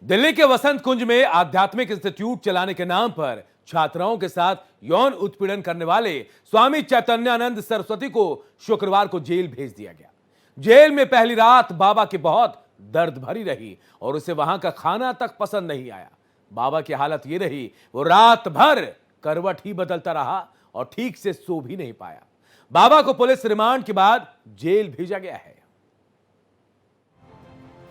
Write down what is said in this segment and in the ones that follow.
दिल्ली के वसंत कुंज में आध्यात्मिक इंस्टीट्यूट चलाने के नाम पर छात्राओं के साथ यौन उत्पीड़न करने वाले स्वामी चैतन्यानंद सरस्वती को शुक्रवार को जेल भेज दिया गया। जेल में पहली रात बाबा की बहुत दर्द भरी रही और उसे वहां का खाना तक पसंद नहीं आया। बाबा की हालत ये रही, वो रात भर करवट ही बदलता रहा और ठीक से सो भी नहीं पाया। बाबा को पुलिस रिमांड के बाद जेल भेजा गया है।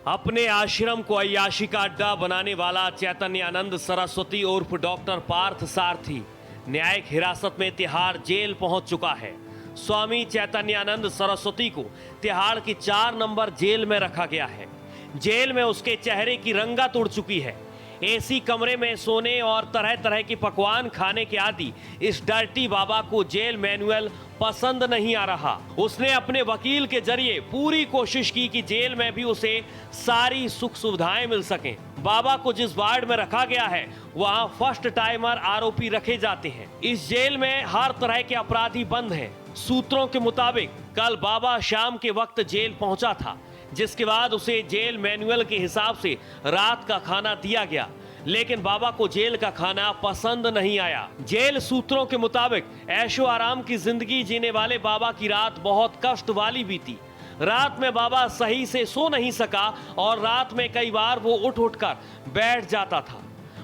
अपने आश्रम को अय्याशी का अड्डा बनाने वाला चैतन्यानंद सरस्वती उर्फ डॉक्टर पार्थ सारथी न्यायिक हिरासत में तिहाड़ जेल पहुंच चुका है। स्वामी चैतन्यानंद सरस्वती को तिहाड़ की 4 नंबर जेल में रखा गया है। जेल में उसके चेहरे की रंगत उड़ चुकी है। एसी कमरे में सोने और तरह तरह के पकवान खाने के आदि इस डर्टी बाबा को जेल मैनुअल पसंद नहीं आ रहा। उसने अपने वकील के जरिए पूरी कोशिश की कि जेल में भी उसे सारी सुख सुविधाएं मिल सकें। बाबा को जिस वार्ड में रखा गया है वहां फर्स्ट टाइमर आरोपी रखे जाते हैं। इस जेल में हर तरह के अपराधी बंद हैं। सूत्रों के मुताबिक कल बाबा शाम के वक्त जेल पहुंचा था, जिसके बाद उसे जेल मैनुअल के हिसाब से रात का खाना दिया गया, लेकिन बाबा को जेल का खाना पसंद नहीं आया। जेल सूत्रों के मुताबिक ऐशो आराम की जिंदगी जीने वाले बाबा की रात बहुत कष्ट वाली बीती। रात में बाबा सही से सो नहीं सका और रात में कई बार वो उठ उठकर बैठ जाता था।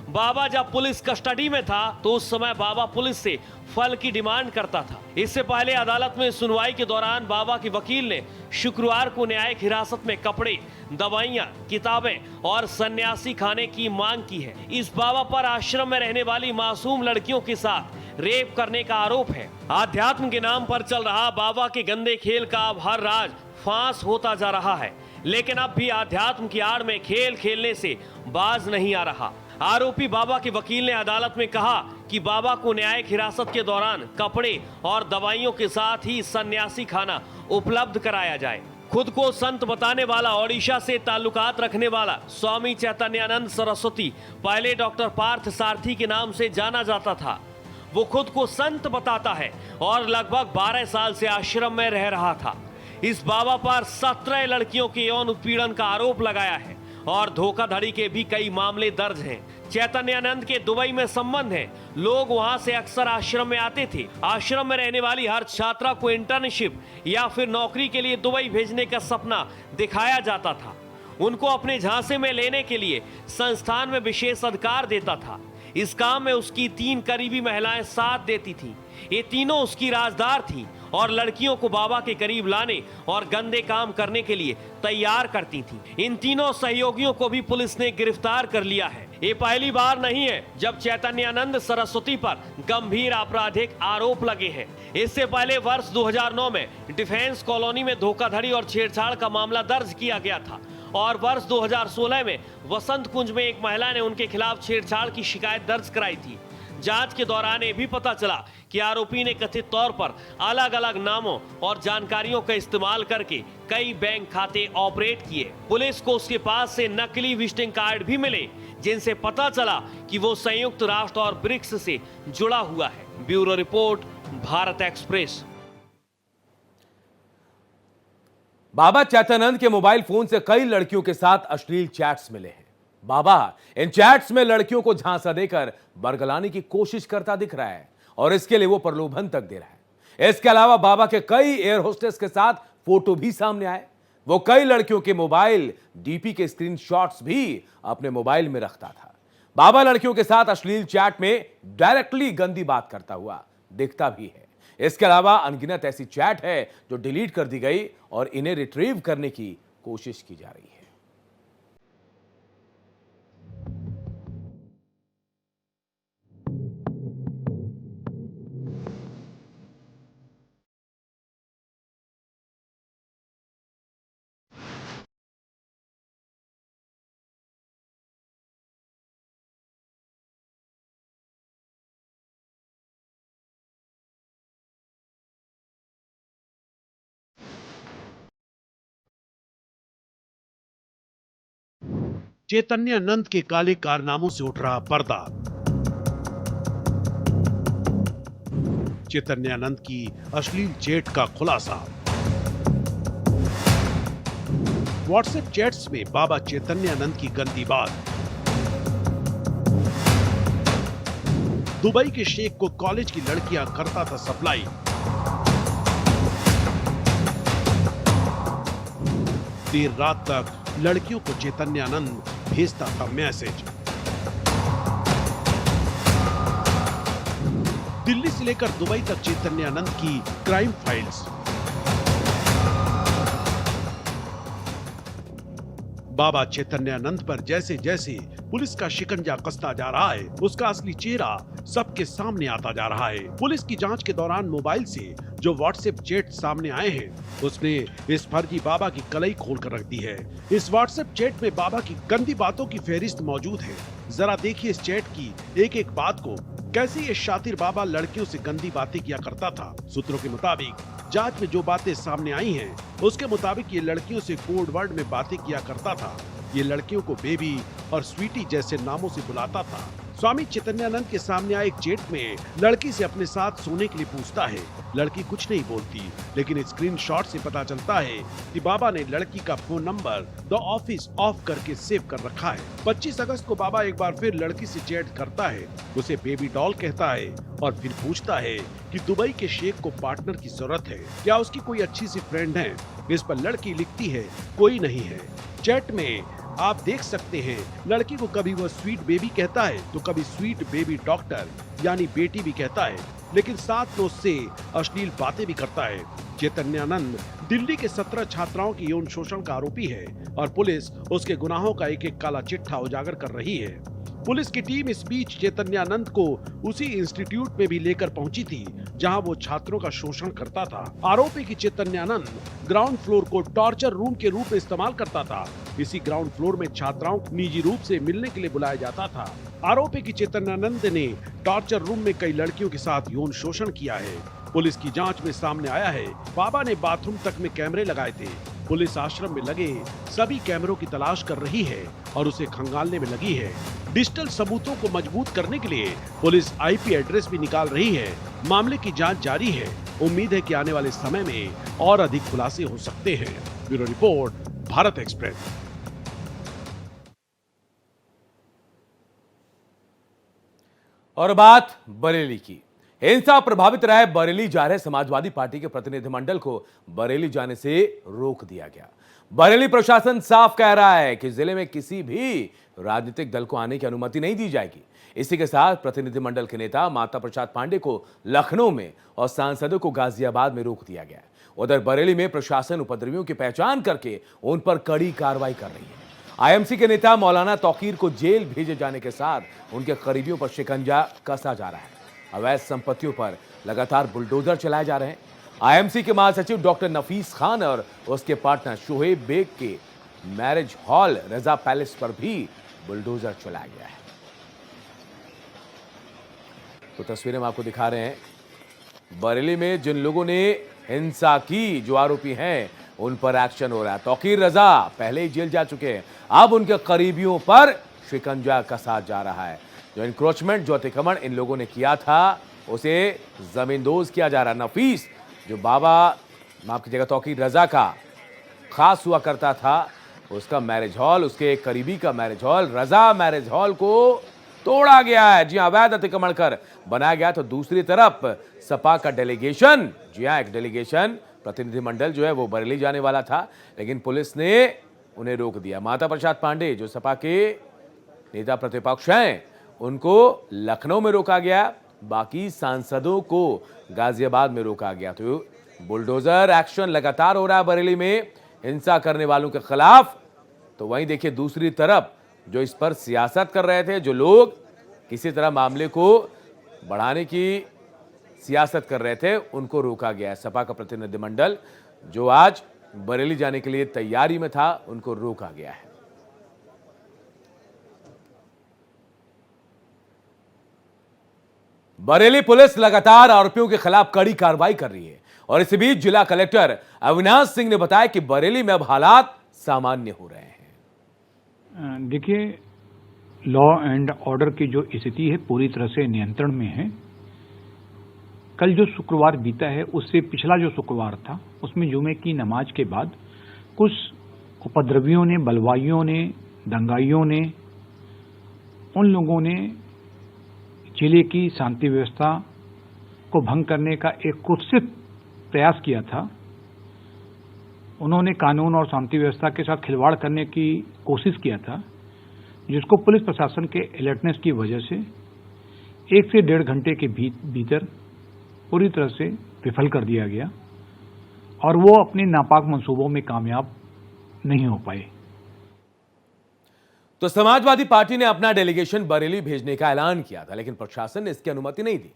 बाबा जब पुलिस कस्टडी में था तो उस समय बाबा पुलिस से फल की डिमांड करता था। इससे पहले अदालत में सुनवाई के दौरान बाबा के वकील ने शुक्रवार को न्यायिक हिरासत में कपड़े, दवाइयां, किताबें और सन्यासी खाने की मांग की है। इस बाबा पर आश्रम में रहने वाली मासूम लड़कियों के साथ रेप करने का आरोप है। आध्यात्म के नाम पर चल रहा बाबा के गंदे खेल का अब हर राज फांस होता जा रहा है, लेकिन अब भी आध्यात्म की आड़ में खेल खेलने से बाज नहीं आ रहा। आरोपी बाबा के वकील ने अदालत में कहा कि बाबा को न्यायिक हिरासत के दौरान कपड़े और दवाइयों के साथ ही सन्यासी खाना उपलब्ध कराया जाए। खुद को संत बताने वाला ओडिशा से ताल्लुकात रखने वाला स्वामी चैतन्यानंद सरस्वती पहले डॉक्टर पार्थ सारथी के नाम से जाना जाता था। वो खुद को संत बताता है और लगभग 12 साल से आश्रम में रह रहा था। इस बाबा पर 17 लड़कियों के यौन उत्पीड़न का आरोप लगाया है और धोखाधड़ी के भी कई मामले दर्ज हैं। चैतन्यानंद के दुबई में संबंध है। लोग वहां से अक्सर आश्रम में आते थे। आश्रम में रहने वाली हर छात्रा को इंटर्नशिप या फिर नौकरी के लिए दुबई भेजने का सपना दिखाया जाता था। उनको अपने झांसे में लेने के लिए संस्थान में विशेष अधिकार देता था। इस काम में उसकी 3 करीबी महिलाएं साथ देती थीं। ये तीनों उसकी राजदार थीं और लड़कियों को बाबा के करीब लाने और गंदे काम करने के लिए तैयार करती थीं। इन तीनों सहयोगियों को भी पुलिस ने गिरफ्तार कर लिया है। ये पहली बार नहीं है जब चैतन्यानंद सरस्वती पर गंभीर आपराधिक आरोप लगे हैं। इससे पहले वर्ष 2009 में डिफेंस कॉलोनी में धोखाधड़ी और छेड़छाड़ का मामला दर्ज किया गया था और वर्ष 2016 में वसंत कुंज में एक महिला ने उनके खिलाफ छेड़छाड़ की शिकायत दर्ज कराई थी। जांच के दौरान ये भी पता चला कि आरोपी ने कथित तौर पर अलग अलग नामों और जानकारियों का इस्तेमाल करके कई बैंक खाते ऑपरेट किए। पुलिस को उसके पास से नकली विजिटिंग कार्ड भी मिले, जिनसे पता चला कि वो संयुक्त राष्ट्र और ब्रिक्स से जुड़ा हुआ है। Bureau report, Bharat Express. Baba Chaitanyanand के मोबाइल फोन से कई लड़कियों के साथ अश्लील चैट्स मिले हैं। बाबा इन चैट्स में लड़कियों को झांसा देकर बरगलाने की कोशिश करता दिख रहा है और इसके लिए वो प्रलोभन तक दे रहा है। इसके अलावा बाबा के कई एयर होस्टेस के साथ फोटो भी सामने आए। वो कई लड़कियों के मोबाइल डीपी के स्क्रीनशॉट्स भी अपने मोबाइल में रखता था। बाबा लड़कियों के साथ अश्लील चैट में डायरेक्टली गंदी बात करता हुआ दिखता भी है। इसके अलावा अनगिनत ऐसी चैट है जो डिलीट कर दी गई और इन्हें रिट्रीव करने की कोशिश की जा रही है। चैतन्यानंद के काले कारनामों से उठ रहा पर्दा। चैतन्यानंद की अश्लील चैट का खुलासा। व्हाट्सएप चैट्स में बाबा चैतन्यानंद की गंदी बात। दुबई के शेख को कॉलेज की लड़कियां करता था सप्लाई। देर रात तक लड़कियों को चैतन्यानंद भेजता था मैसेज। दिल्ली से लेकर दुबई तक चैतन्यानंद की क्राइम फाइल्स। बाबा चैतन्यानंद पर जैसे जैसे पुलिस का शिकंजा कसता जा रहा है, उसका असली चेहरा सबके सामने आता जा रहा है। पुलिस की जांच के दौरान मोबाइल से जो व्हाट्सएप चैट सामने आए हैं, उसने इस फर्जी बाबा की कलई खोल कर रख दी है। इस व्हाट्सएप चैट में बाबा की गंदी बातों की फहरिस्त मौजूद है। जरा देखिए इस चैट की एक एक बात को, कैसे ये शातिर बाबा लड़कियों से गंदी बातें किया करता था। सूत्रों के मुताबिक जांच में जो बातें सामने आई हैं, उसके मुताबिक ये लड़कियों से कोड वर्ड में बातें किया करता था। ये लड़कियों को बेबी और स्वीटी जैसे नामों से बुलाता था। स्वामी चैतन्यानंद के सामने आए एक चैट में लड़की से अपने साथ सोने के लिए पूछता है। लड़की कुछ नहीं बोलती, लेकिन स्क्रीनशॉट से पता चलता है कि बाबा ने लड़की का phone number the office of करके सेव कर रखा है। 25 अगस्त को बाबा एक बार फिर लड़की से चैट करता है, उसे बेबी डॉल कहता है और फिर पूछता है कि दुबई के शेख को पार्टनर की जरूरत है, क्या उसकी कोई अच्छी सी फ्रेंड है। इस पर लड़की लिखती है कोई नहीं है। चैट में आप देख सकते हैं लड़की को कभी वह स्वीट बेबी कहता है तो कभी स्वीट बेबी डॉक्टर यानी बेटी भी कहता है, लेकिन साथ में उससे अश्लील बातें भी करता है। चैतन्यानंद दिल्ली के 17 छात्राओं की यौन शोषण का आरोपी है और पुलिस उसके गुनाहों का एक एक काला चिट्ठा उजागर कर रही है। पुलिस की टीम इस बीच चैतन्यानंद को उसी इंस्टीट्यूट में भी लेकर पहुंची थी जहां वो छात्रों का शोषण करता था। आरोपी की चैतन्यानंद ग्राउंड फ्लोर को टॉर्चर रूम के रूप में इस्तेमाल करता था। इसी ग्राउंड फ्लोर में छात्राओं को निजी रूप से मिलने के लिए बुलाया जाता था। आरोपी की चैतन्यानंद ने टॉर्चर रूम में कई लड़कियों के साथ यौन शोषण किया है। पुलिस की जांच में सामने आया है बाबा ने बाथरूम तक में कैमरे लगाए थे। पुलिस आश्रम में लगे सभी कैमरों की तलाश कर रही है और उसे खंगालने में लगी है। डिजिटल सबूतों को मजबूत करने के लिए पुलिस आईपी एड्रेस भी निकाल रही है। मामले की जांच जारी है। उम्मीद है कि आने वाले समय में और अधिक खुलासे हो सकते हैं। Bureau report, Bharat express. और बात बरेली की। हिंसा प्रभावित रहे बरेली जा रहे समाजवादी पार्टी के प्रतिनिधिमंडल को बरेली जाने से रोक दिया गया। बरेली प्रशासन साफ कह रहा है कि जिले में किसी भी राजनीतिक दल को आने की अनुमति नहीं दी जाएगी। इसी के साथ प्रतिनिधिमंडल के नेता माता प्रसाद पांडे को लखनऊ में और सांसदों को गाजियाबाद में रोक दिया गया। उधर बरेली में प्रशासन उपद्रवियों की पहचान करके उन पर कड़ी कार्रवाई कर रही है। आईएमसी के नेता मौलाना तौकीर को जेल भेजे जाने के साथ उनके करीबियों पर शिकंजा कसा जा रहा है। अवैध संपत्तियों पर लगातार बुलडोजर चलाए जा रहे हैं। आईएमसी के महासचिव डॉक्टर नफीस खान और उसके पार्टनर शोहेब बेग के मैरिज हॉल रजा पैलेस पर भी बुलडोजर चलाया गया है। तो तस्वीरें हम आपको दिखा रहे हैं। बरेली में जिन लोगों ने हिंसा की, जो आरोपी हैं, उन पर एक्शन हो रहा है। तौकीर रजा पहले ही जेल जा चुके हैं, अब उनके करीबियों पर शिकंजा कसा जा रहा है। जो इंक्रोचमेंट, जो अतिक्रमण इन लोगों ने किया था, उसे जमींदोज किया जा रहा है। नफीस जो बाबा, माफ कीजिएगा, तौकीर रजा का खास हुआ करता था, उसका मैरिज हॉल, उसके एक करीबी का मैरिज हॉल, रजा मैरिज हॉल को तोड़ा गया है। जी हां, अवैध अतिक्रमण कर बनाया गया। तो दूसरी तरफ सपा का डेलीगेशन, जी हां, एक डेलीगेशन प्रतिनिधिमंडल जो है वो बरेली जाने वाला था, लेकिन पुलिस ने उन्हें रोक दिया। माता प्रसाद पांडे जो सपा के नेता प्रतिपक्ष हैं, उनको लखनऊ में रोका गया, बाकी सांसदों को गाजियाबाद में रोका गया। तो बुलडोजर एक्शन लगातार हो रहा है बरेली में हिंसा करने वालों के खिलाफ। तो वहीं देखिए दूसरी तरफ जो इस पर सियासत कर रहे थे, जो लोग किसी तरह मामले को बढ़ाने की सियासत कर रहे थे, उनको रोका गया है। सपा का प्रतिनिधिमंडल जो आज बरेली जाने के लिए तैयारी में था, उनको रोका गया है। बरेली पुलिस लगातार आरोपियों के खिलाफ कड़ी कार्रवाई कर रही है और इसी बीच जिला कलेक्टर अविनाश सिंह ने बताया कि बरेली में अब हालात सामान्य हो रहे हैं। देखिए, लॉ एंड ऑर्डर की जो स्थिति है पूरी तरह से नियंत्रण में है। कल जो शुक्रवार बीता है, उससे पिछला जो शुक्रवार था, उसमें जुमे की नमाज के बाद कुछ उपद्रवियों ने, बलवाइयों ने, दंगाइयों ने, उन लोगों ने जिले की शांति व्यवस्था को भंग करने का एक कुत्सित प्रयास किया था। उन्होंने कानून और शांति व्यवस्था के साथ खिलवाड़ करने की कोशिश किया था, जिसको पुलिस प्रशासन के अलर्टनेस की वजह से 1 से 1.5 घंटे के भीतर पूरी तरह से विफल कर दिया गया और वो अपने नापाक मंसूबों में कामयाब नहीं हो पाए। तो समाजवादी पार्टी ने अपना डेलीगेशन बरेली भेजने का ऐलान किया था, लेकिन प्रशासन ने इसकी अनुमति नहीं दी।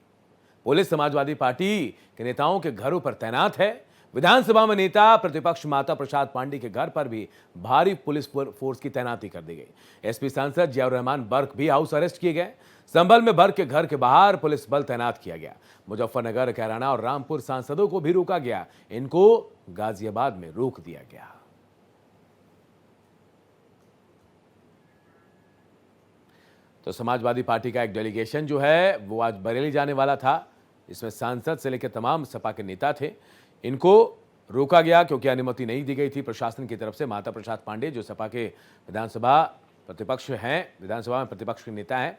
पुलिस समाजवादी पार्टी के नेताओं के घरों पर तैनात है। विधानसभा में नेता प्रतिपक्ष माता प्रसाद पांडे के घर पर भी भारी पुलिस फोर्स की तैनाती कर दी गई। एसपी सांसद जियाउर रहमान बर्क भी हाउस अरेस्ट किए गए। संभल में बर्क के घर के बाहर पुलिस बल तैनात किया गया। मुजफ्फरनगर, कैराना और रामपुर सांसदों को भी रोका गया। इनको गाजियाबाद में रोक दिया गया। तो समाजवादी पार्टी का एक डेलीगेशन जो है वो आज बरेली जाने वाला था। इसमें सांसद से लेकर तमाम सपा के नेता थे। इनको रोका गया क्योंकि अनुमति नहीं दी गई थी प्रशासन की तरफ से। माता प्रसाद पांडे जो सपा के विधानसभा में प्रतिपक्ष के नेता हैं,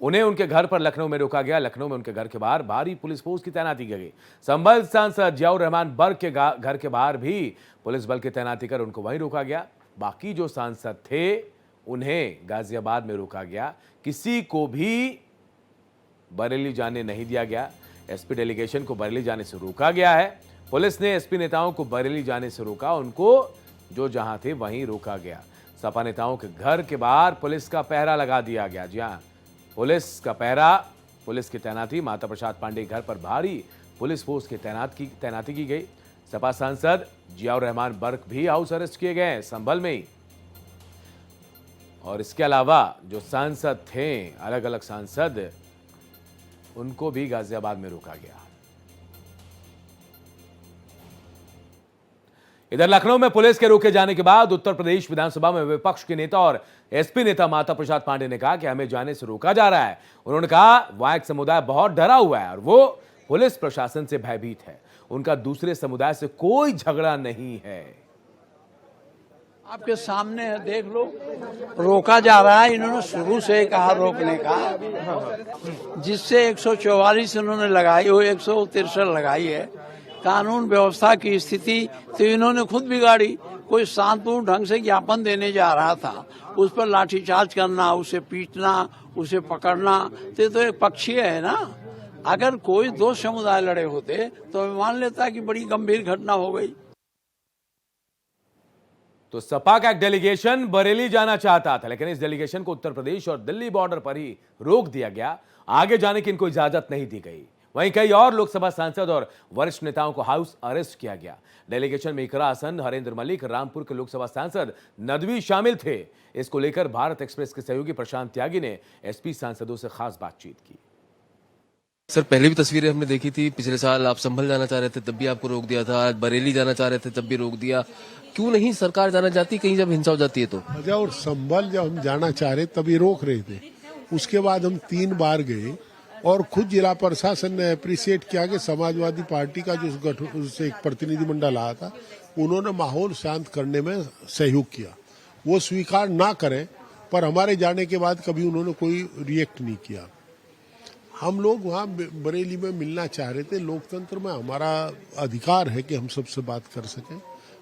उन्हें उनके घर पर लखनऊ में रोका गया। लखनऊ में उनके घर के बाहर भारी पुलिस फोर्स की तैनाती की गई। संभल सांसद जियाउर रहमान बर्क के घर के बाहर भी पुलिस बल की तैनाती कर उनको वहीं रोका गया। बाकी जो सांसद थे उन्हें गाजियाबाद में रोका गया। किसी को भी बरेली जाने नहीं दिया गया। एसपी डेलीगेशन को बरेली जाने से रोका गया है। पुलिस ने एसपी नेताओं को बरेली जाने से रोका, उनको जो जहां थे वहीं रोका गया। सपा नेताओं के घर के बाहर पुलिस का पहरा लगा दिया गया। जी हां, पुलिस का पहरा, पुलिस की तैनाती। माता प्रसाद पांडे घर पर भारी पुलिस फोर्स की तैनाती की गई। सपा सांसद जियाउर रहमान बर्क भी हाउस अरेस्ट किए गए संभल में ही। और इसके अलावा जो सांसद थे, अलग अलग सांसद, उनको भी गाजियाबाद में रोका गया। इधर लखनऊ में पुलिस के रोके जाने के बाद उत्तर प्रदेश विधानसभा में विपक्ष के नेता और एसपी नेता माता प्रसाद पांडे ने कहा कि हमें जाने से रोका जा रहा है। उन्होंने कहा वायक समुदाय बहुत डरा हुआ है और वो पुलिस प्रशासन से भयभीत है। उनका दूसरे समुदाय से कोई झगड़ा नहीं है। आपके सामने है, देख लो, रोका जा रहा है। इन्होंने शुरू से कहा रोकने का, जिससे 144 इन्होंने लगाई हो, 163 लगाई है। कानून व्यवस्था की स्थिति तो इन्होंने खुद बिगाड़ी। कोई शांतिपूर्ण ढंग से ज्ञापन देने जा रहा था, उस पर लाठीचार्ज करना, उसे पीटना, उसे पकड़ना, तो एक पक्षीय है ना। अगर कोई 2 समुदाय लड़े होते तो मैं मान लेता कि बड़ी गंभीर घटना हो गई। तो सपा का एक डेलीगेशन बरेली जाना चाहता था, लेकिन इस डेलीगेशन को उत्तर प्रदेश और दिल्ली बॉर्डर पर ही रोक दिया गया। आगे जाने की इनको इजाजत नहीं दी गई। वहीं कई और लोकसभा सांसद और वरिष्ठ नेताओं को हाउस अरेस्ट किया गया। डेलीगेशन में इकरा हसन, हरेंद्र मलिक, रामपुर के लोकसभा सांसद नदवी शामिल थे। इसको लेकर भारत एक्सप्रेस के सहयोगी प्रशांत त्यागी ने एसपी सांसदों से खास बातचीत की। सर, पहले भी तस्वीरें हमने देखी थी। पिछले साल आप संभल जाना चाह रहे थे, तब भी आपको रोक दिया था। आज बरेली जाना चाह रहे थे, तब भी रोक दिया। क्यों नहीं सरकार जाना चाहती कहीं जब हिंसा हो जाती है तो? और संभल जब हम जाना चाह रहे तभी रोक रहे थे। उसके बाद हम 3 बार गए और खुद जिला प्रशासन ने अप्रिशिएट किया कि समाजवादी पार्टी का जो उससे एक प्रतिनिधिमंडल आया था, उन्होंने माहौल शांत करने में सहयोग किया। वो स्वीकार ना करें, पर हमारे जाने के बाद कभी उन्होंने कोई रिएक्ट नहीं किया। हम लोग वहाँ बरेली में मिलना चाह रहे थे। लोकतंत्र में हमारा अधिकार है कि हम सबसे बात कर सकें,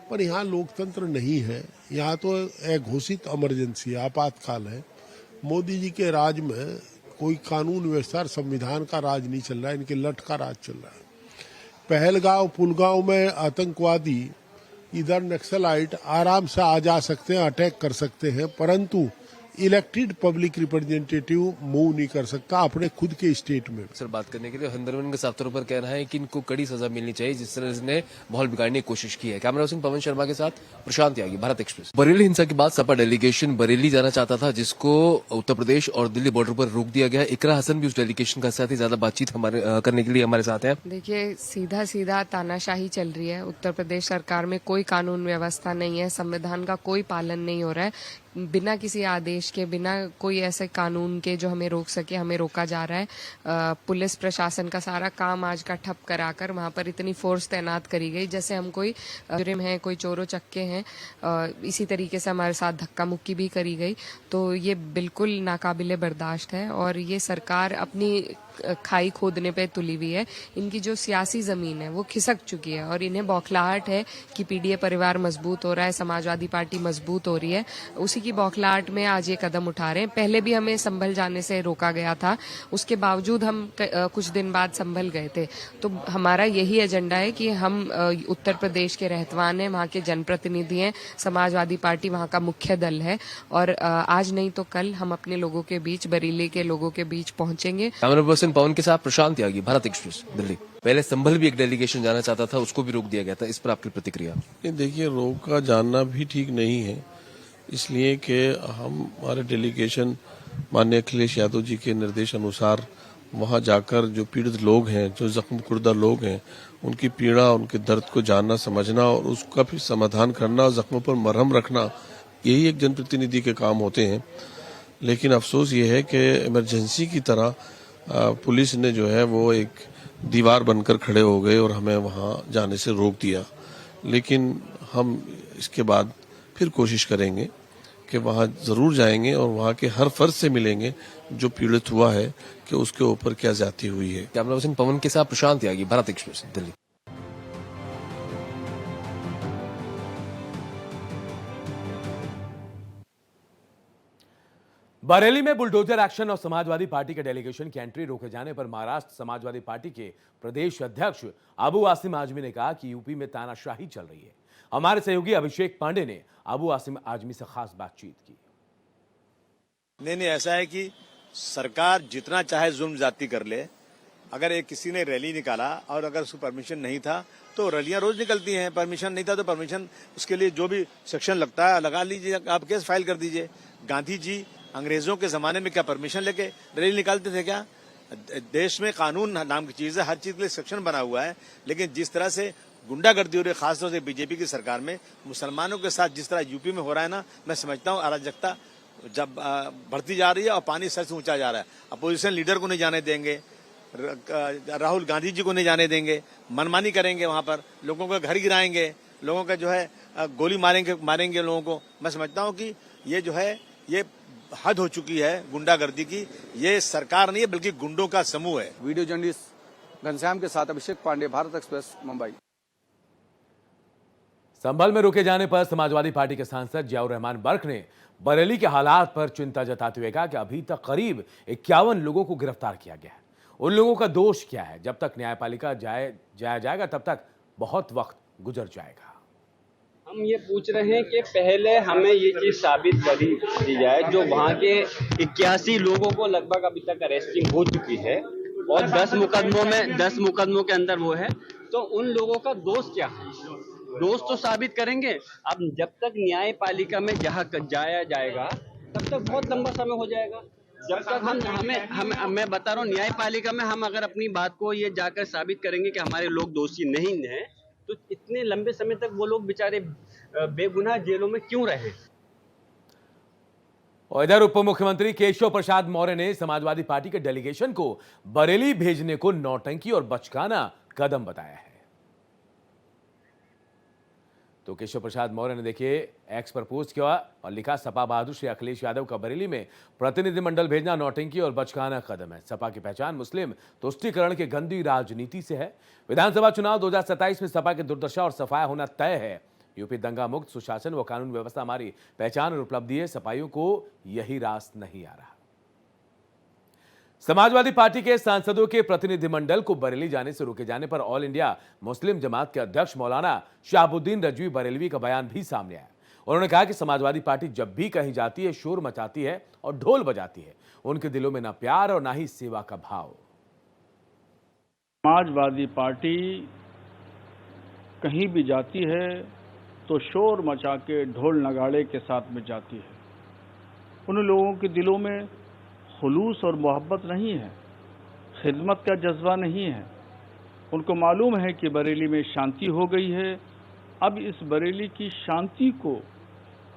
पर यहाँ लोकतंत्र नहीं है। यहाँ तो एक घोषित इमरजेंसी, आपातकाल है। मोदी जी के राज में कोई कानून व्यवस्था और संविधान का राज नहीं चल रहा है, इनके लठ का राज चल रहा है। पहलगांव, पुलगांव में आतंकवादी, इधर नक्सलाइट आराम से आ जा सकते हैं, अटैक कर सकते हैं, परंतु इलेक्टेड पब्लिक रिप्रेजेंटेटिव मूव नहीं कर सकता अपने खुद के स्टेट में। सर, बात करने के लिए हंदरवन के साफ तौर पर कहना है कि इनको कड़ी सजा मिलनी चाहिए जिस तरह से माहौल बिगाड़ने की कोशिश की है। कैमरा पर्सन पवन शर्मा के साथ प्रशांत त्यागी, भारत एक्सप्रेस। बरेली हिंसा के बाद सपा डेलीगेशन बरेली जाना चाहता था, जिसको उत्तर प्रदेश और दिल्ली बॉर्डर पर रोक दिया गया। इकरा हसन भी उस डेलीगेशन का साथ ही ज्यादा बातचीत करने के लिए हमारे साथ है। देखिए, सीधा सीधा तानाशाही चल रही है। उत्तर प्रदेश सरकार में कोई कानून व्यवस्था नहीं है, संविधान का कोई पालन नहीं हो रहा है। बिना किसी आदेश के, बिना कोई ऐसे कानून के जो हमें रोक सके, हमें रोका जा रहा है। पुलिस प्रशासन का सारा काम आज का ठप कराकर वहां पर इतनी फोर्स तैनात करी गई जैसे हम कोई जुर्म है, कोई चोरों चक्के हैं। इसी तरीके से हमारे साथ धक्का मुक्की भी करी गई। तो ये बिल्कुल नाकाबिले बर्दाश्त है और ये सरकार अपनी खाई खोदने पे तुली हुई है। इनकी जो सियासी जमीन है वो खिसक चुकी है और इन्हें बौखलाहट है कि पीडीए परिवार मजबूत हो रहा है, समाजवादी पार्टी मजबूत हो रही है। उसी की बौखलाहट में आज ये कदम उठा रहे हैं। पहले भी हमें संभल जाने से रोका गया था, उसके बावजूद हम कुछ दिन बाद संभल गए थे। तो हमारा यही एजेंडा है कि हम उत्तर प्रदेश के रहतवान हैं, वहाँ के जनप्रतिनिधि हैं, समाजवादी पार्टी वहाँ का मुख्य दल है और आज नहीं तो कल हम अपने लोगों के बीच, बरेली के लोगों के बीच पहुंचेंगे। कैमरा पर्सन पवन के साथ प्रशांत त्यागी, भारत एक्सप्रेस, दिल्ली। पहले संभल भी एक डेलीगेशन जाना चाहता था, उसको भी रोक दिया गया था, इस पर आपकी प्रतिक्रिया? देखिए, रोका जाना भी ठीक नहीं है, इसलिए कि हमारे डेलीगेशन माननीय अखिलेश यादव जी के निर्देश अनुसार वहां जाकर जो पीड़ित लोग हैं, जो जख्म खुर्दा लोग हैं, उनकी पीड़ा, उनके दर्द को जानना, समझना और उसका फिर समाधान करना और जख्मों पर मरहम रखना, यही एक जनप्रतिनिधि के काम होते हैं। लेकिन अफसोस ये है कि इमरजेंसी की तरह पुलिस ने जो है वो एक दीवार बनकर खड़े हो गए और हमें वहां जाने से रोक दिया। लेकिन हम इसके बाद फिर कोशिश करेंगे कि वहां जरूर जाएंगे और वहां के हर फर्द से मिलेंगे जो पीड़ित हुआ है कि उसके ऊपर क्या ज्यादती हुई है। कैमरा पर्सन पवन के साथ प्रशांत त्यागी, भारत एक्सप्रेस, दिल्ली। बरेली में बुलडोजर एक्शन और समाजवादी पार्टी के डेलीगेशन की एंट्री रोके जाने पर महाराष्ट्र समाजवादी पार्टी के प्रदेश अध्यक्ष अबू आसिम आजमी ने कहा कि यूपी में तानाशाही चल रही है। हमारे सहयोगी अभिषेक पांडे ने अबू आसिम आजमी से खास बातचीत की। नहीं, ऐसा है कि सरकार जितना चाहे जुल्म ज्यादती कर ले, अगर एक किसी ने रैली निकाला और अगर उसको परमिशन नहीं था तो रैलियां रोज निकलती हैं, परमिशन नहीं था तो परमिशन, उसके लिए जो भी सेक्शन लगता है लगा लीजिए, आप केस फाइल कर दीजिए। गांधी जी अंग्रेजों के जमाने में क्या परमिशन लेके रैली निकालते थे क्या? देश में कानून नाम की चीज है, हर चीज के लिए सेक्शन बना हुआ है। लेकिन जिस तरह से गुंडागर्दी हो रही है, खासतौर से बीजेपी की सरकार में, मुसलमानों के साथ जिस तरह यूपी में हो रहा है ना, मैं समझता हूँ अराजकता जब बढ़ती जा रही है और पानी सर से ऊंचा जा रहा है। अपोजिशन लीडर को नहीं जाने देंगे, राहुल गांधी जी को नहीं जाने देंगे, मनमानी करेंगे, वहां पर लोगों का घर गिराएंगे, लोगों का जो है गोली मारेंगे लोगों को। मैं समझता हूँ कि ये जो है ये हद हो चुकी है गुंडागर्दी की। ये सरकार नहीं है बल्कि गुंडों का समूह है। वीडियो जर्नलिस्ट घनश्याम के साथ अभिषेक पांडे, भारत एक्सप्रेस, मुंबई। संभल में रोके जाने पर समाजवादी पार्टी के सांसद जियाउर रहमान बर्क ने बरेली के हालात पर चिंता जताते हुए कहा कि अभी तक करीब 51 लोगों को गिरफ्तार किया गया है। उन लोगों का दोष क्या है? जब तक न्यायपालिका जाया जाएगा तब तक बहुत वक्त गुजर जाएगा। हम ये पूछ रहे हैं कि पहले हमें ये चीज साबित कर दी जाए, जो वहाँ के 81 लोगों को लगभग अभी तक अरेस्टिंग हो चुकी है और 10 मुकदमों के अंदर वो है, तो उन लोगों का दोष क्या है? दोष तो साबित करेंगे। अब जब तक न्यायपालिका में जहाँ जाया जाएगा तब तक बहुत लंबा समय हो जाएगा। जब तक मैं बता रहा हूँ, न्यायपालिका में हम अगर अपनी बात को ये जाकर साबित करेंगे कि हमारे लोग दोषी नहीं हैं, तो इतने लंबे समय तक वो लोग बेचारे बेगुनाह जेलों में क्यों रहे? और इधर उप मुख्यमंत्री केशव प्रसाद मौर्य ने समाजवादी पार्टी के डेलीगेशन को बरेली भेजने को नौटंकी और बचकाना कदम बताया है। तो केशव प्रसाद मौर्य ने देखिए एक्स पर पोस्ट किया और लिखा, सपा बहादुर श्री अखिलेश यादव का बरेली में प्रतिनिधिमंडल भेजना नौटंकी और बचकाना कदम है। सपा की पहचान मुस्लिम तुष्टीकरण के गंदी राजनीति से है। विधानसभा चुनाव 2027 में सपा की दुर्दशा और सफाया होना तय है। यूपी दंगा मुक्त, सुशासन व कानून व्यवस्था हमारी पहचान और उपलब्धि है। सपाइयों को यही रास नहीं आ रहा। समाजवादी पार्टी के सांसदों के प्रतिनिधिमंडल को बरेली जाने से रोके जाने पर ऑल इंडिया मुस्लिम जमात के अध्यक्ष मौलाना शहाबुद्दीन रजवी बरेलवी का बयान भी सामने आया। उन्होंने कहा कि समाजवादी पार्टी जब भी कहीं जाती है शोर मचाती है और ढोल बजाती है। उनके दिलों में ना प्यार और ना ही सेवा का भाव। समाजवादी पार्टी कहीं भी जाती है तो शोर मचा के ढोल नगाड़े के साथ में जाती है। उन लोगों के दिलों में खुलूस और मोहब्बत नहीं है, खिदमत का जज्बा नहीं है। उनको मालूम है कि बरेली में शांति हो गई है। अब इस बरेली की शांति को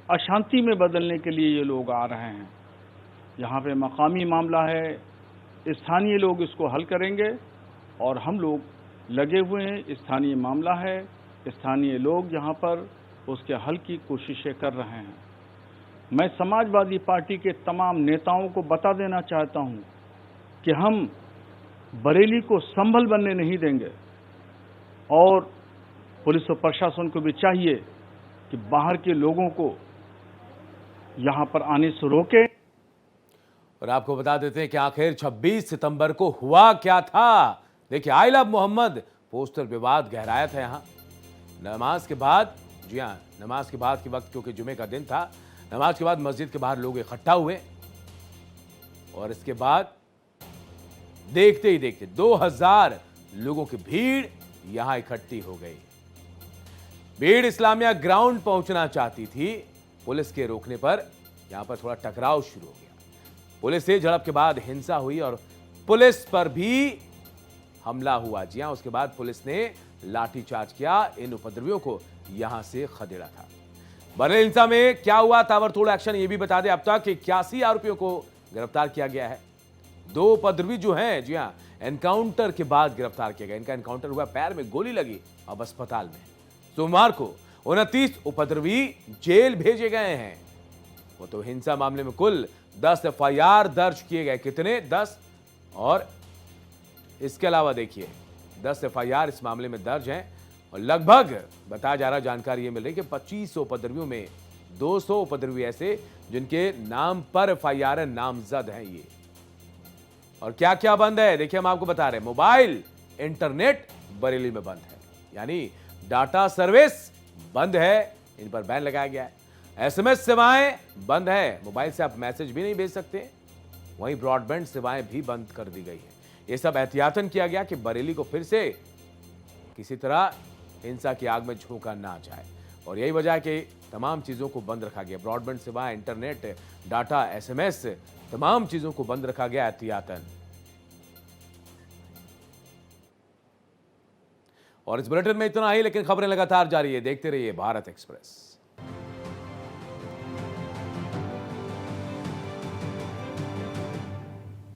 अशांति में बदलने के लिए ये लोग आ रहे हैं। यहाँ पे मकामी मामला है, स्थानीय लोग इसको हल करेंगे और हम लोग लगे हुए हैं। स्थानीय मामला है, स्थानीय लोग यहाँ पर उसके हल की कोशिशें कर रहे हैं। मैं समाजवादी पार्टी के तमाम नेताओं को बता देना चाहता हूँ कि हम बरेली को संभल बनने नहीं देंगे और पुलिस और प्रशासन को भी चाहिए कि बाहर के लोगों को यहाँ पर आने से रोके। और आपको बता देते हैं कि आखिर 26 सितंबर को हुआ क्या था। देखिए, आई लव मोहम्मद पोस्टर विवाद गहराया था यहां नमाज के बाद। जी हां, नमाज के बाद के वक्त, क्योंकि जुमे का दिन था, नमाज के बाद मस्जिद के बाहर लोग इकट्ठा हुए और इसके बाद देखते ही देखते 2000 लोगों की भीड़ यहां इकट्ठी हो गई। भीड़ इस्लामिया ग्राउंड पहुंचना चाहती थी। पुलिस के रोकने पर यहां पर थोड़ा टकराव शुरू हो गया। पुलिस से झड़प के बाद हिंसा हुई और पुलिस पर भी हमला हुआ। जी हां, उसके बाद पुलिस ने लाठीचार्ज किया। इन उपद्रवियों को यहां से खदेड़ा था। बरेली हिंसा में क्या हुआ, ताबड़तोड़ एक्शन, ये भी बता दें। अब तक 81 आरोपियों को गिरफ्तार किया गया है। 2 उपद्रवी जो हैं, जी हां, एनकाउंटर के बाद गिरफ्तार किया गया। इनका एनकाउंटर हुआ, पैर में गोली लगी, अब अस्पताल में। सोमवार को 29 उपद्रवी जेल भेजे गए हैं। वो तो हिंसा मामले में कुल 10 FIR दर्ज किए गए। कितने? 10। और इसके अलावा देखिए 10 FIR इस मामले में दर्ज हैं और लगभग बताया जा रहा, जानकारी ये मिल रही कि 25 उपद्रवियों में 200 उपद्रवी ऐसे जिनके नाम पर FIR नामजद हैं। ये और क्या क्या बंद है, देखिए हम आपको बता रहे हैं। मोबाइल इंटरनेट बरेली में बंद है, यानी डाटा सर्विस बंद है, इन पर बैन लगाया गया है। SMS सेवाएं बंद है, मोबाइल से आप मैसेज भी नहीं भेज सकते। वहीं ब्रॉडबैंड सेवाएं भी बंद कर दी गई है। यह सब एहतियातन किया गया कि बरेली को फिर से किसी तरह हिंसा की आग में झोंका ना जाए और यही वजह है कि तमाम चीजों को बंद रखा गया। ब्रॉडबैंड सेवाएं, इंटरनेट, डाटा, SMS, तमाम चीजों को बंद रखा गया एहतियातन। और इस बुलेटिन में इतना ही, लेकिन खबरें लगातार जारी है। देखते रहिए भारत एक्सप्रेस।